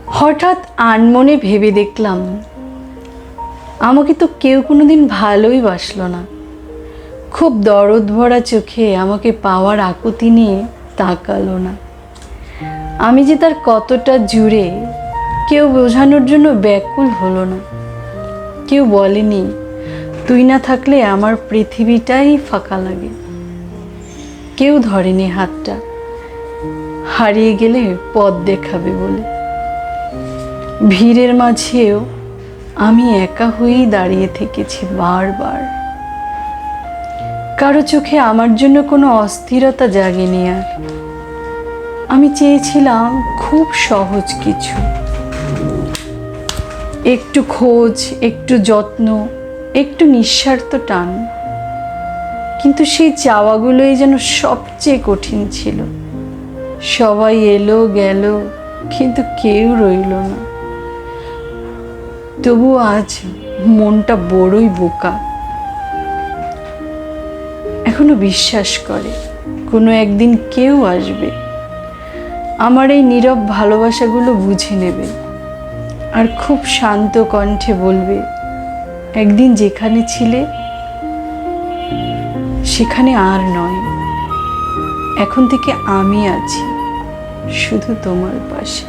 হঠাৎ আনমনে ভেবে দেখলাম, আমাকে তো কেউ কোনোদিন ভালোই বাসলো না। খুব দরদ ভরা চোখে আমাকে পাওয়ার আকুতি নিয়ে তাকালো না। আমি যে তার কতটা জুড়ে কেউ বোঝানোর জন্য ব্যাকুল হলো না। কেউ বলেনি তুই না থাকলে আমার পৃথিবীটাই ফাঁকা লাগে। কেউ ধরেনি হাতটা হারিয়ে গেলে পথ দেখাবে বলে। ভিড়ের মাঝেও আমি একা হয়েই দাঁড়িয়ে থেকেছি বারবার। কারো চোখে আমার জন্য কোনো অস্থিরতা জাগেনি আর। আমি চেয়েছিলাম খুব সহজ কিছু, একটু খোঁজ, একটু যত্ন, একটু নিঃস্বার্থ টান। কিন্তু সেই চাওয়াগুলোই যেন সবচেয়ে কঠিন ছিল। সবাই এলো গেল, কিন্তু কেউ রইল না। তবু আজ মনটা বড়ই বোকা। এখনো বিশ্বাস করে কোনো একদিন কেউ আসবে, আমার এই নীরব ভালোবাসাগুলো বুঝে নেবে আর খুব শান্ত কণ্ঠে বলবে, একদিন যেখানে ছিলে সেখানে আর নয়, এখন থেকে আমি আছি শুধু তোমার পাশে।